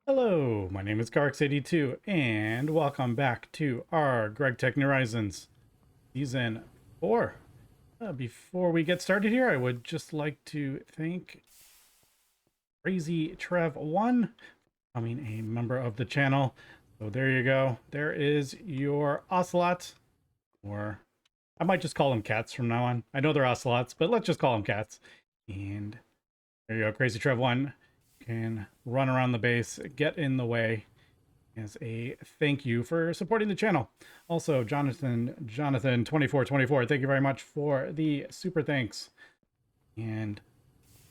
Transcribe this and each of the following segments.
Hello, my name is GregTech, and welcome back to our GregTech New Horizons Season 4. Before we get started here, I would just like to thank Crazy Trev1 for becoming a member of the channel. So there you go. There is your ocelot, or I might just call them cats from now on. I know they're ocelots, but let's just call them cats. And there you go, Crazy Trev1 can run around the base, get in the way as a thank you for supporting the channel. Also, Jonathan 2424, thank you very much for the super thanks. And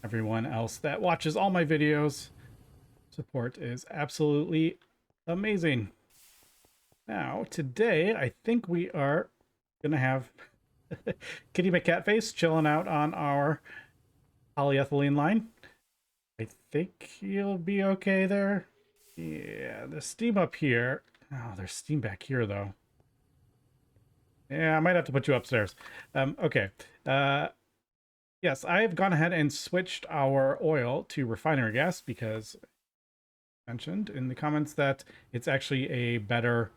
everyone else that watches all my videos, support is absolutely amazing. Now, today, I think we are gonna have Kitty McCatface chilling out on our polyethylene line. I think you'll be okay there. Yeah, the steam up here. Oh, there's steam back here, though. Yeah, I might have to put you upstairs. Okay. Yes, I've gone ahead and switched our oil to refinery gas because I mentioned in the comments that it's actually a better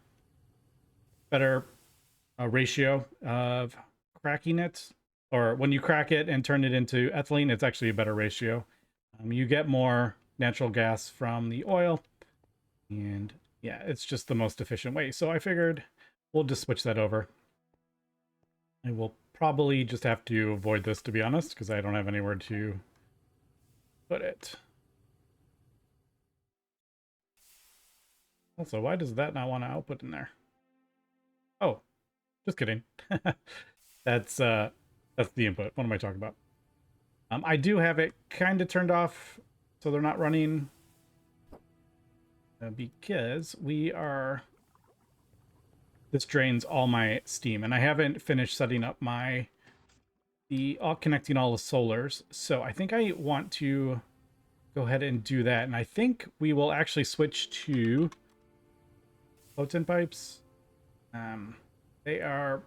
ratio of cracking it. Or when you crack it and turn it into ethylene, it's actually a better ratio. You get more natural gas from the oil, and yeah, it's just the most efficient way. So I figured we'll just switch that over. I will probably just have to avoid this, to be honest, because I don't have anywhere to put it. Also, why does that not want to output in there? Oh, just kidding. That's the input. What am I talking about? I do have it kind of turned off so they're not running because this drains all my steam, and I haven't finished setting up connecting all the solars. So I think I want to go ahead and do that. And I think we will actually switch to potent pipes. They are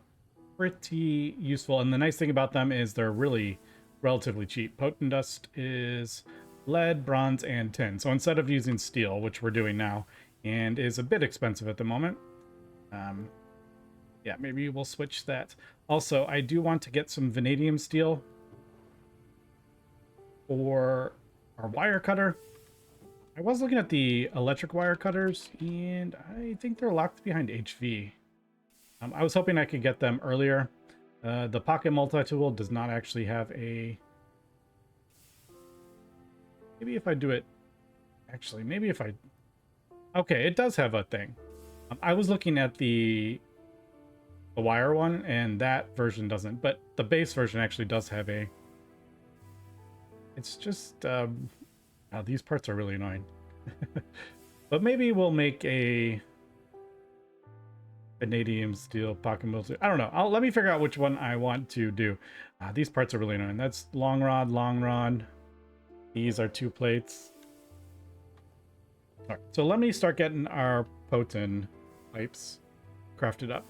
pretty useful. And the nice thing about them is they're really relatively cheap. Potent dust is lead, bronze, and tin. So instead of using steel, which we're doing now, and is a bit expensive at the moment, yeah, maybe we'll switch that. Also, I do want to get some vanadium steel for our wire cutter. I was looking at the electric wire cutters, and I think they're locked behind HV. I was hoping I could get them earlier. The pocket multi-tool does not actually have a... Maybe if I do it... Actually, maybe if I... Okay, it does have a thing. I was looking at the wire one, and that version doesn't. But the base version actually does have a... It's just... Oh, these parts are really annoying. But maybe we'll make a... vanadium steel pocket multi. I don't know. Let me figure out which one I want to do. These parts are really annoying. That's long rod, long rod. These are 2 plates. All right, so let me start getting our potent pipes crafted up.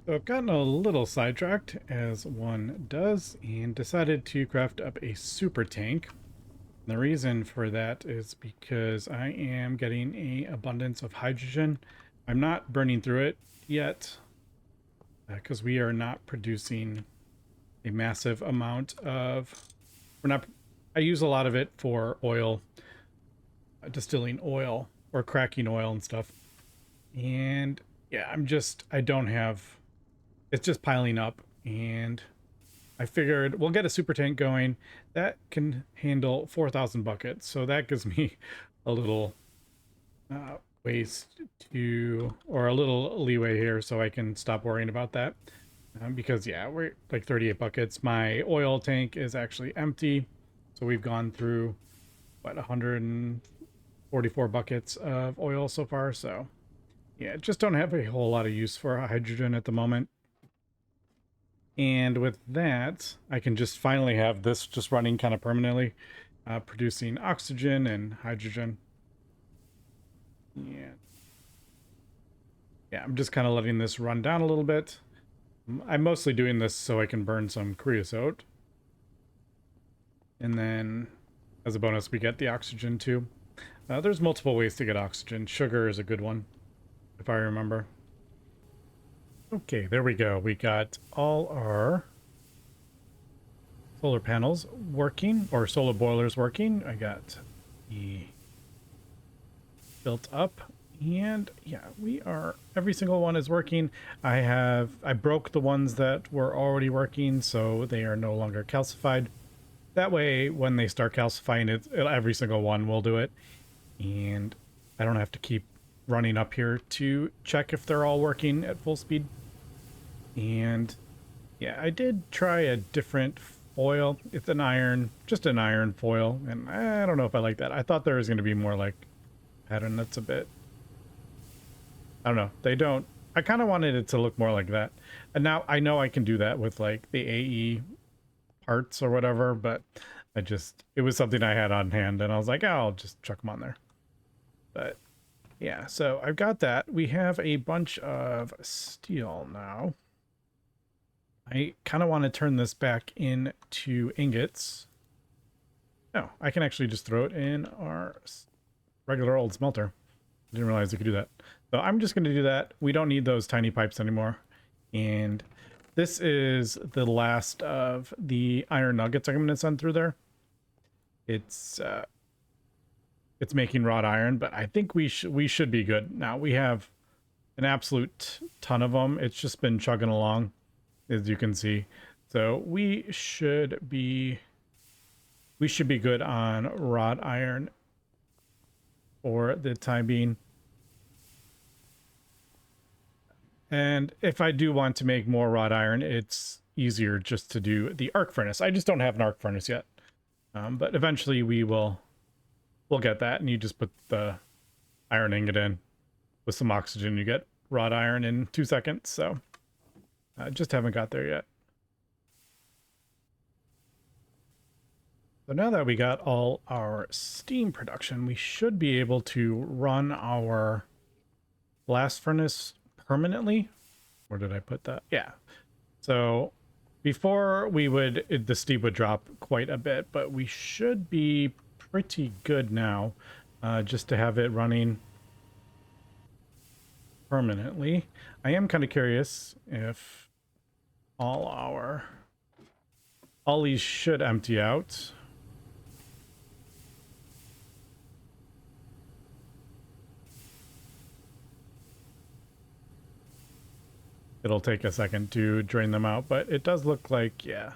So I've gotten a little sidetracked, as one does, and decided to craft up a super tank. And the reason for that is because I am getting an abundance of hydrogen. I'm not burning through it yet because we are not producing a massive amount of... I use a lot of it for oil, distilling oil or cracking oil and stuff. And yeah, I don't have... It's just piling up, and I figured we'll get a super tank going that can handle 4,000 buckets. So that gives me a little ways to, or a little leeway here, so I can stop worrying about that. Because yeah, we're like 38 buckets. My oil tank is actually empty. So we've gone through, what, 144 buckets of oil so far. So yeah, just don't have a whole lot of use for hydrogen at the moment. And with that, I can just finally have this just running kind of permanently, producing oxygen and hydrogen. Yeah. Yeah, I'm just kind of letting this run down a little bit. I'm mostly doing this so I can burn some creosote. And then As a bonus, we get the oxygen too. There's multiple ways to get oxygen. Sugar is a good one, if I remember. Okay, there we go. We got all our solar panels working, or solar boilers working. I got the built up, and yeah, we are, every single one is working. I broke the ones that were already working, so they are no longer calcified. That way, when they start calcifying every single one will do it, and I don't have to keep running up here to check if they're all working at full speed. And yeah, I did try a different foil. It's an iron, just an iron foil, and I don't know if I like that. I thought there was going to be more like pattern that's a bit, I don't know. They don't, I kind of wanted it to look more like that. And now I know I can do that with like the AE parts or whatever, but it was something I had on hand and I was like, oh, I'll just chuck them on there. But yeah, so I've got that. We have a bunch of steel now. I kind of want to turn this back into ingots. No, I can actually just throw it in our regular old smelter. I didn't realize I could do that. So I'm just going to do that. We don't need those tiny pipes anymore. And this is the last of the iron nuggets I'm going to send through there. It's making wrought iron, but I think we should be good. Now we have an absolute ton of them. It's just been chugging along, as you can see. So we should be good on wrought iron for the time being. And if I do want to make more wrought iron, it's easier just to do the arc furnace. I just don't have an arc furnace yet. But eventually we'll get that, and you just put the iron ingot in with some oxygen. You get wrought iron in 2 seconds. So I just haven't got there yet. So now that we got all our steam production, we should be able to run our blast furnace permanently. Where did I put that? Yeah. So before the steam would drop quite a bit, but we should be pretty good now, just to have it running permanently. I am kind of curious if all these should empty out. It'll take a second to drain them out, but it does look like, yeah,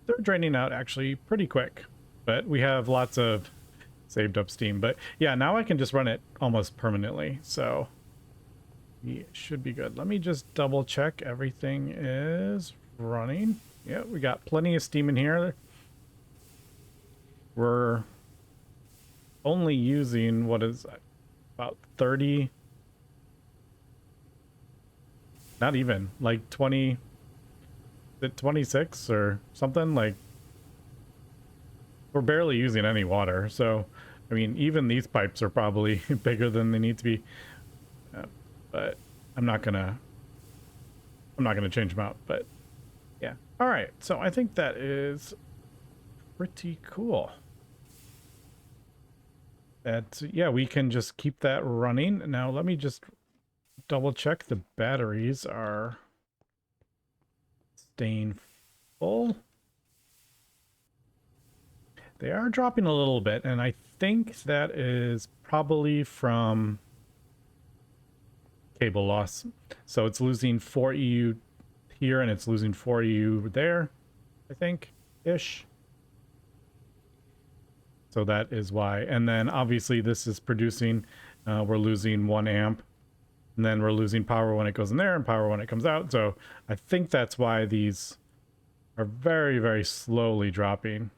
they're draining out actually pretty quick. But we have lots of saved up steam. But yeah, now I can just run it almost permanently, so we should be good. Let me just double check everything is running. Yeah, we got plenty of steam in here. We're only using, what is that, about 30, not even, like 20, 26 or something. Like, we're barely using any water. So I mean, even these pipes are probably bigger than they need to be, but I'm not gonna change them out. But yeah, all right, so I think that is pretty cool. That, yeah, we can just keep that running. Now let me just double check the batteries are staying full. They are dropping a little bit, and I think that is probably from cable loss. So it's losing 4 EU here and it's losing 4 EU there, I think, ish. So that is why. And then obviously this is producing, we're losing 1 amp, and then we're losing power when it goes in there and power when it comes out. So I think that's why these are very, very slowly dropping.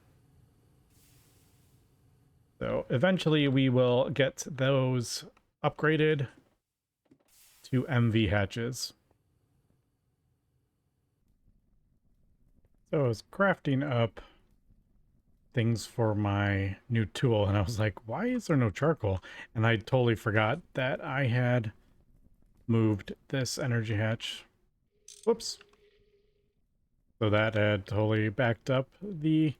So eventually we will get those upgraded to MV hatches. So I was crafting up things for my new tool, and I was like, why is there no charcoal? And I totally forgot that I had moved this energy hatch. Whoops. So that had totally backed up the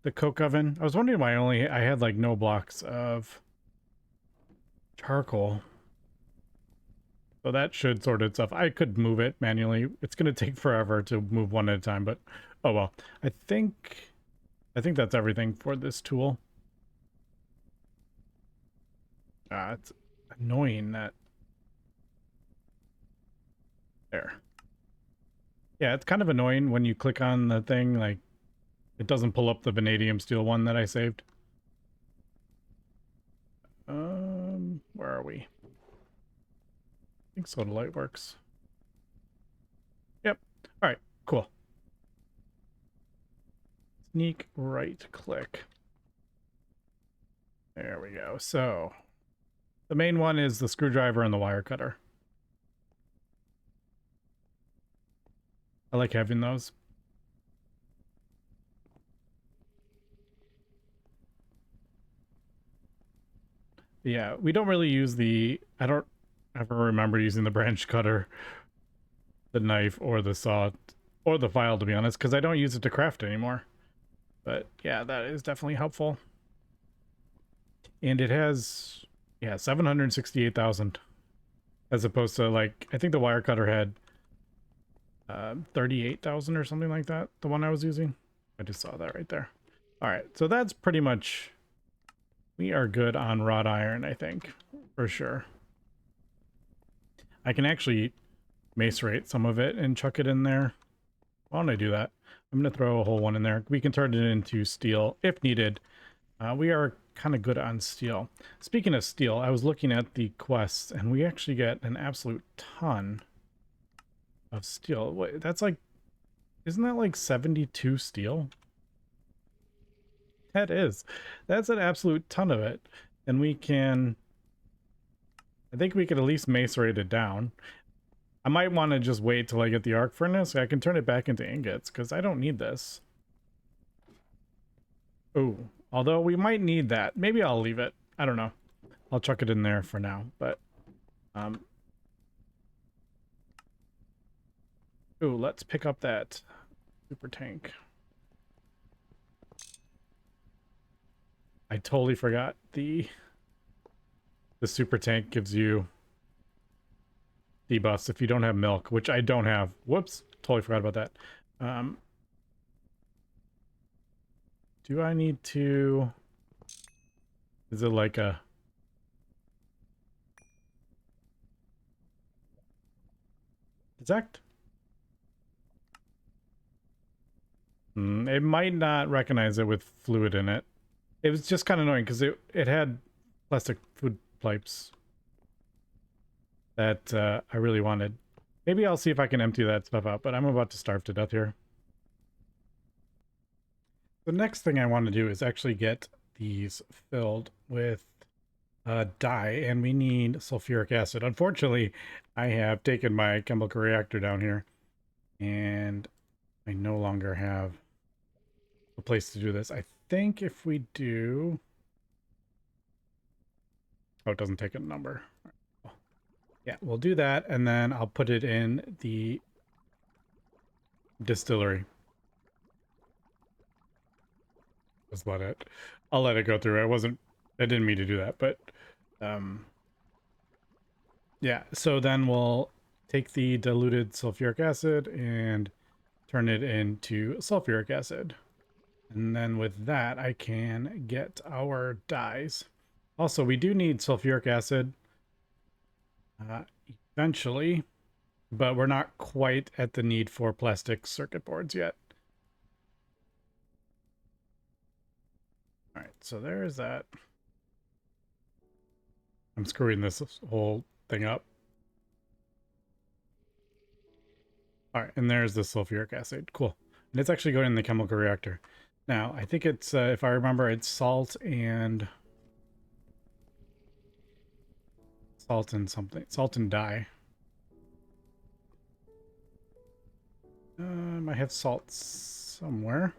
the coke oven. I was wondering why I had like no blocks of charcoal. So that should sort itself. I could move it manually. It's going to take forever to move one at a time, but oh well. I think that's everything for this tool. It's annoying that there. Yeah, it's kind of annoying when you click on the thing, like it doesn't pull up the vanadium steel one that I saved. Where are we? I think soda light works. Yep. All right, cool. Sneak right click. There we go. So the main one is the screwdriver and the wire cutter. I like having those. Yeah, we don't really use I don't ever remember using the branch cutter, the knife, or the saw, or the file, to be honest, because I don't use it to craft anymore. But yeah, that is definitely helpful. And it has, yeah, 768,000. As opposed to, like, I think the wire cutter had 38,000 or something like that, the one I was using. I just saw that right there. All right, so that's pretty much, we are good on wrought iron, I think, for sure. I can actually macerate some of it and chuck it in there. Why don't I do that? I'm going to throw a whole one in there. We can turn it into steel if needed. We are kind of good on steel. Speaking of steel, I was looking at the quests, and we actually get an absolute ton of steel. Wait, that's like, isn't that like 72 steel? That is. That's an absolute ton of it. And we can, I think we could at least macerate it down. I might want to just wait till I get the arc furnace. I can turn it back into ingots because I don't need this. Oh, although we might need that. Maybe I'll leave it. I don't know. I'll chuck it in there for now. But, ooh, let's pick up that super tank. I totally forgot the super tank gives you debuffs if you don't have milk, which I don't have. Whoops, totally forgot about that. Do I need to... Is it like a... Detect? It might not recognize it with fluid in it. It was just kind of annoying because it had plastic food pipes that I really wanted. Maybe I'll see if I can empty that stuff out, but I'm about to starve to death here. The next thing I want to do is actually get these filled with dye, and we need sulfuric acid. Unfortunately, I have taken my chemical reactor down here, and I no longer have a place to do this. I think if we do... Oh, it doesn't take a number. Yeah, we'll do that, and then I'll put it in the distillery. That's about it. I'll let it go through. I didn't mean to do that, but yeah, so then we'll take the diluted sulfuric acid and turn it into sulfuric acid. And then with that, I can get our dyes. Also, we do need sulfuric acid eventually, but we're not quite at the need for plastic circuit boards yet. All right, so there's that. I'm screwing this whole thing up. All right, and there's the sulfuric acid. Cool. And it's actually going in the chemical reactor. Now, I think it's, if I remember, it's salt and something. Salt and dye. I have salt somewhere.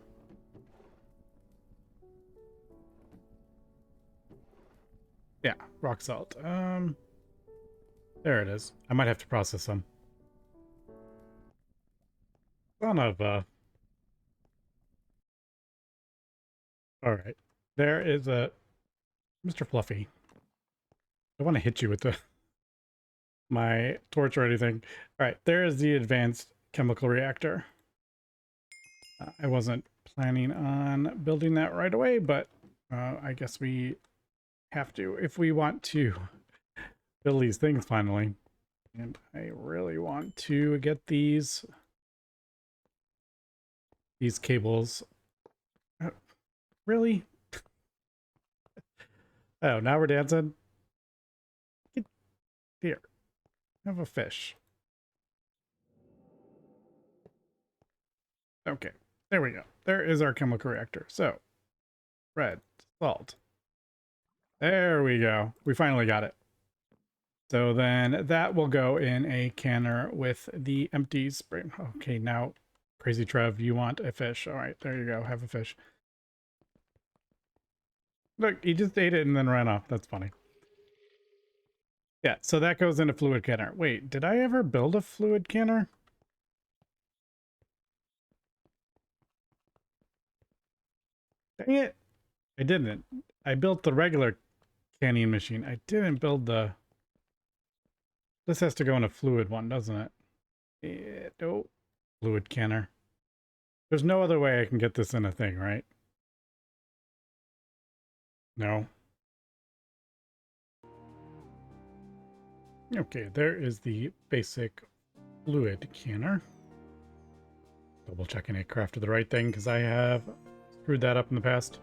Yeah, rock salt. There it is. I might have to process some. Son of a... All right. There is a Mr. Fluffy. I want to hit you with my torch or anything. All right. There is the advanced chemical reactor. I wasn't planning on building that right away, but I guess we have to if we want to build these things finally. And I really want to get these cables. Really? Oh, now we're dancing? Get here. Have a fish. Okay, there we go. There is our chemical reactor. So, red, salt. There we go. We finally got it. So then that will go in a canner with the empty spring. Okay, now, Crazy Trev, you want a fish. All right, there you go. Have a fish. Look, he just ate it and then ran off. That's funny. Yeah, so that goes into fluid canner. Wait, did I ever build a fluid canner? Dang it. I didn't. I built the regular canning machine. I didn't build the... This has to go in a fluid one, doesn't it? No. Fluid canner. There's no other way I can get this in a thing, right? No. Okay, there is the basic fluid canner. Double checking I crafted the right thing because I have screwed that up in the past.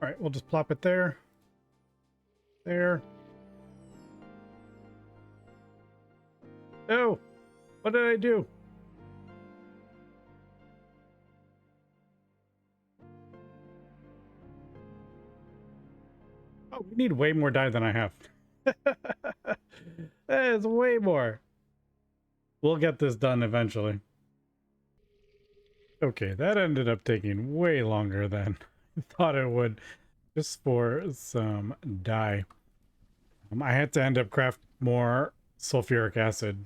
All right, we'll just plop it there. There. Oh, what did I do? Oh, we need way more dye than I have. That is way more. We'll get this done eventually. Okay, that ended up taking way longer than I thought it would, just for some dye. I had to end up craft more sulfuric acid,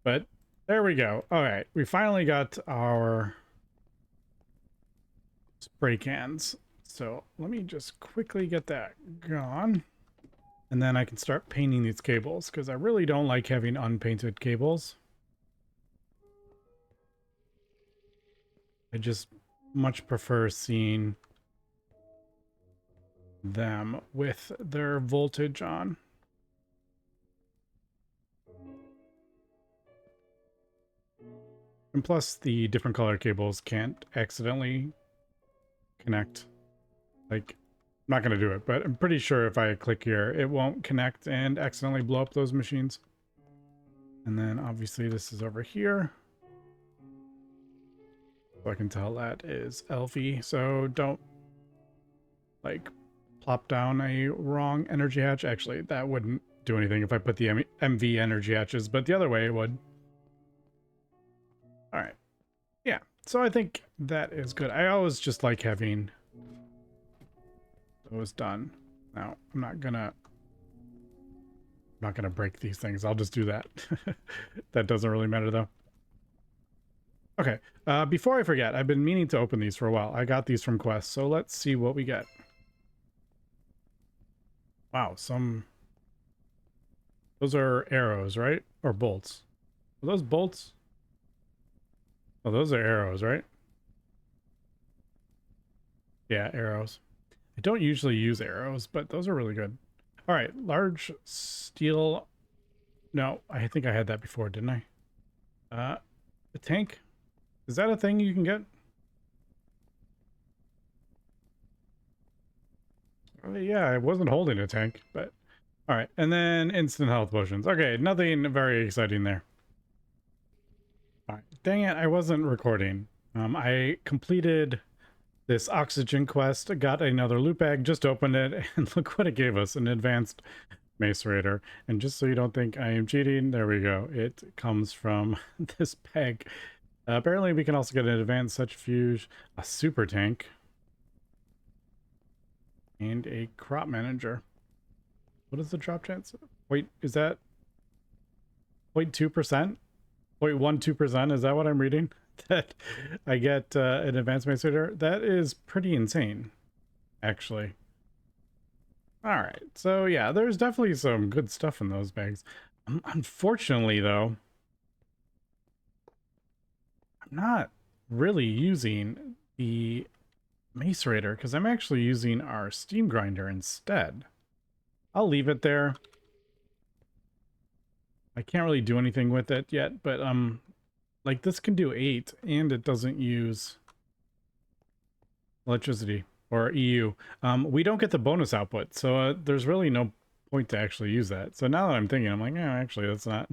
but there we go. All right, we finally got our spray cans. So let me just quickly get that gone. And then I can start painting these cables because I really don't like having unpainted cables. I just much prefer seeing them with their voltage on. And plus the different color cables can't accidentally connect. Like, I'm not going to do it, but I'm pretty sure if I click here, it won't connect and accidentally blow up those machines. And then obviously this is over here. So I can tell that is LV. So don't like plop down a wrong energy hatch. Actually, that wouldn't do anything if I put the MV energy hatches, but the other way it would. All right. Yeah. So I think that is good. I always just like having those done. Now, I'm not gonna break these things. I'll just do that. That doesn't really matter though. Okay, before I forget, I've been meaning to open these for a while. I got these from Quest, so let's see what we get. Wow, those are arrows, right? Or bolts. Are those bolts? Oh, those are arrows, right? Yeah, arrows. I don't usually use arrows, but those are really good. All right, large steel. No, I think I had that before, didn't I? The tank. Is that a thing you can get? Yeah, I wasn't holding a tank, but all right. And then instant health potions. Okay, nothing very exciting there. All right. Dang it, I wasn't recording. I completed this oxygen quest, got another loot bag, just opened it, and look what it gave us, an advanced macerator. And just so you don't think I am cheating, there we go. It comes from this bag. Apparently we can also get an advanced centrifuge, a super tank, and a crop manager. What is the drop chance? Wait, is that 0.2%? 0.12%? Is that what I'm reading? That I get an advanced macerator? That is pretty insane. actually. All right. So yeah, there's definitely some good stuff in those bags. Unfortunately, though, I'm not really using the macerator because I'm actually using our steam grinder instead. I'll leave it there. I can't really do anything with it yet, but like this can do 8 and it doesn't use electricity or EU. We don't get the bonus output, so there's really no point to actually use that. So now that I'm thinking, I'm like, yeah, actually, that's not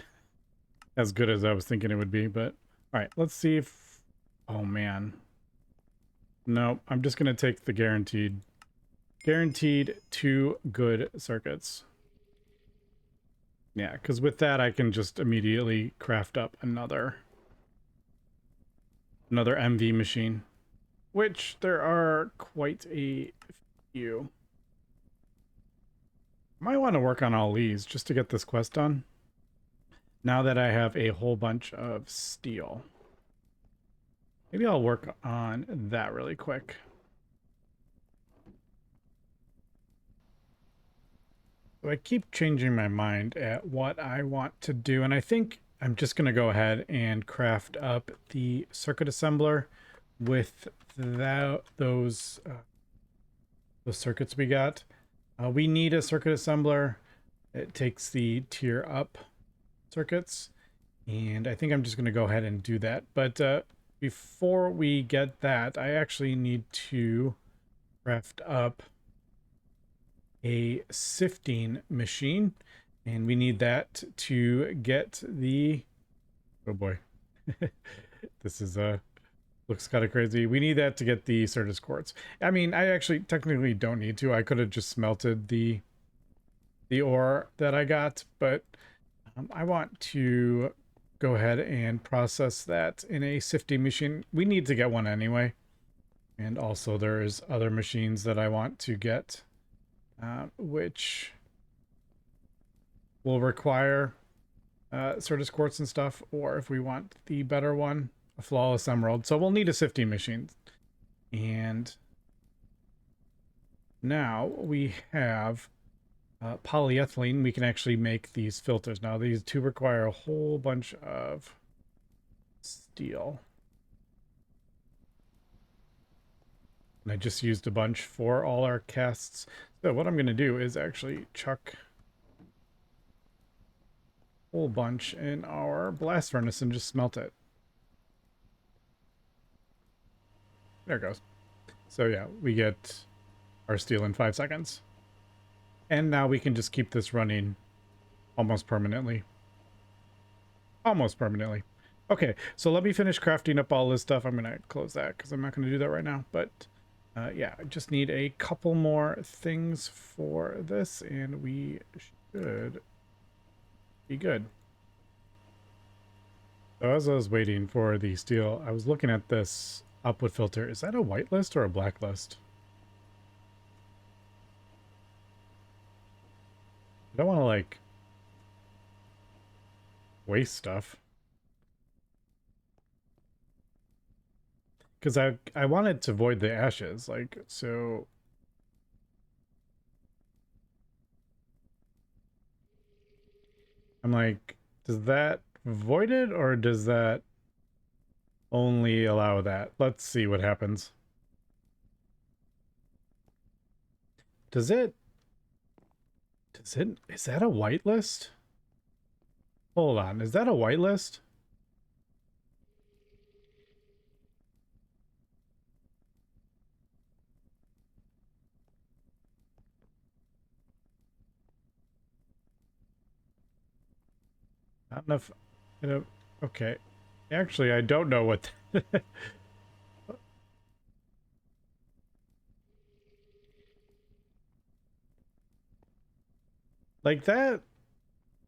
as good as I was thinking it would be. But all right, let's see if. Oh man, no, I'm just gonna take the guaranteed 2 good circuits. Yeah, because with that I can just immediately craft up another MV machine, which there are quite a few. Might want to work on all these just to get this quest done. Now that I have a whole bunch of steel. Maybe I'll work on that really quick. So I keep changing my mind at what I want to do, and I think I'm just going to go ahead and craft up the circuit assembler with those circuits we got. We need a circuit assembler. It takes the tier up circuits, and I think I'm just going to go ahead and do that. But before we get that, I actually need to craft up a sifting machine, and we need that to get the, oh boy, this is looks kind of crazy. We need that to get the Certus quartz. I mean, I actually technically don't need to. I could have just smelted the ore that I got, but I want to go ahead and process that in a sifting machine. We need to get one anyway. And also there's other machines that I want to get, which will require Certus quartz and stuff, or if we want the better one, a flawless emerald. So we'll need a sifting machine. And now we have polyethylene. We can actually make these filters. Now these two require a whole bunch of steel. And I just used a bunch for all our casts. So what I'm going to do is actually chuck a whole bunch in our blast furnace and just smelt it. There it goes. So yeah, we get our steel in 5 seconds. And now we can just keep this running almost permanently. Almost permanently. Okay, so let me finish crafting up all this stuff. I'm going to close that because I'm not going to do that right now. But yeah, I just need a couple more things for this, and we should be good. So as I was waiting for the steel, I was looking at this output filter. Is that a whitelist or a blacklist? I don't want to, like, waste stuff. Because I wanted to void the ashes, like, so... I'm like, does that void it, or does that only allow that? Let's see what happens. Is that a whitelist? Hold on, is that a whitelist? Not enough, you know, okay. Actually, I don't know what... like, that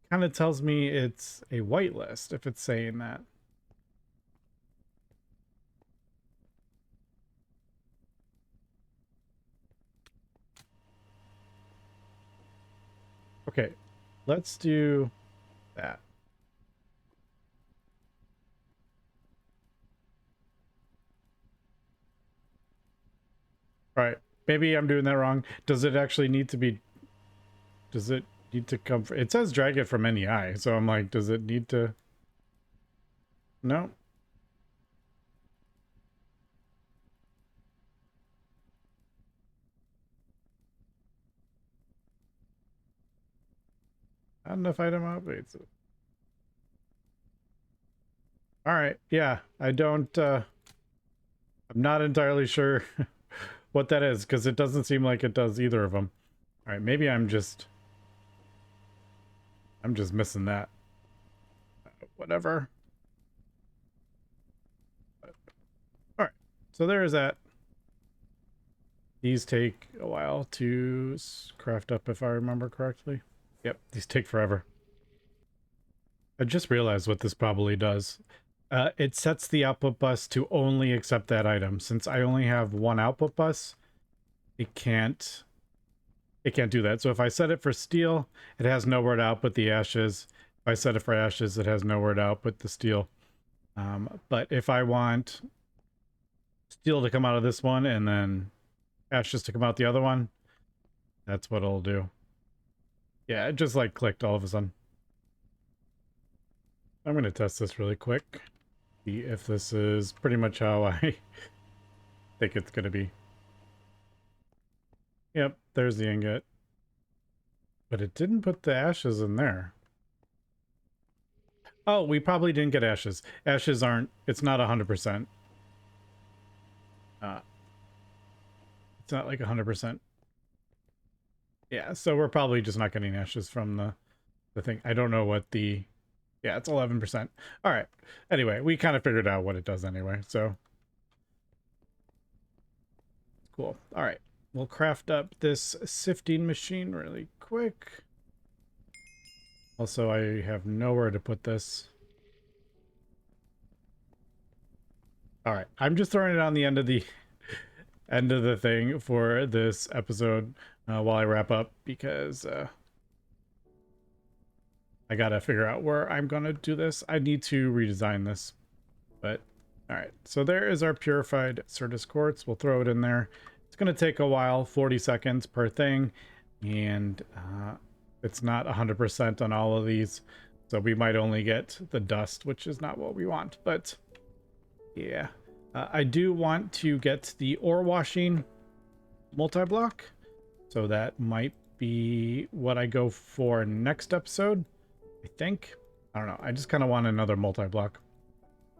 kind of tells me it's a whitelist if it's saying that. Okay, let's do that. All right, Maybe I'm doing that wrong. Does it actually need to be... Does it need to come... It says drag it from any eye, so I'm like, does it need to... No. Not enough item updates. All right. Yeah, I don't... I'm not entirely sure what that is, because it doesn't seem like it does either of them. All right, maybe I'm just missing that. Whatever. All right, so there's that. These take a while to craft up, if I remember correctly. Yep, these take forever. I just realized what this probably does. It sets the output bus to only accept that item. Since I only have one output bus, it can't do that. So if I set it for steel, it has nowhere to output the ashes. If I set it for ashes, it has nowhere to output the steel. But if I want steel to come out of this one and then ashes to come out the other one, that's what it'll do. Yeah, it just like clicked all of a sudden. I'm going to test this really quick. See if this is pretty much how I think it's going to be. Yep, there's the ingot. But it didn't put the ashes in there. Oh, we probably didn't get ashes. Ashes aren't, it's not 100%. It's not like 100%. Yeah, so we're probably just not getting ashes from the thing. I don't know what the... Yeah, it's 11%. All right. Anyway, we kind of figured out what it does anyway, so... Cool. All right. We'll craft up this sifting machine really quick. Also, I have nowhere to put this. All right. I'm just throwing it on the end of the thing for this episode while I wrap up, because I gotta figure out where I'm gonna do this. I need to redesign this, but all right. So there is our purified Certus quartz. We'll throw it in there. It's gonna take a while, 40 seconds per thing, and it's not 100% on all of these, so we might only get the dust, which is not what we want. But yeah, I do want to get the ore washing multi-block, so that might be what I go for next episode. I think. I don't know. I just kind of want another multi-block.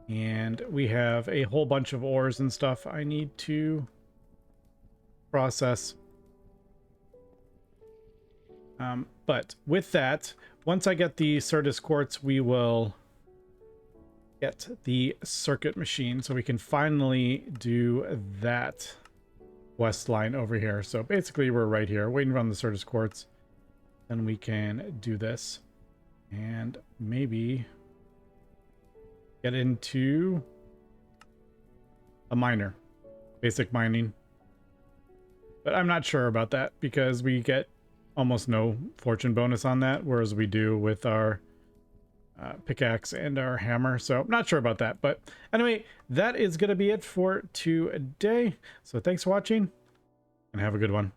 And we have a whole bunch of ores and stuff I need to process. But with that, once I get the Certus quartz, we will get the circuit machine, so we can finally do that west line over here. So basically we're right here waiting on the Certus quartz, then we can do this. And maybe get into a miner, basic mining. But I'm not sure about that, because we get almost no fortune bonus on that, whereas we do with our pickaxe and our hammer. So I'm not sure about that. But anyway, that is going to be it for today. So thanks for watching, and have a good one.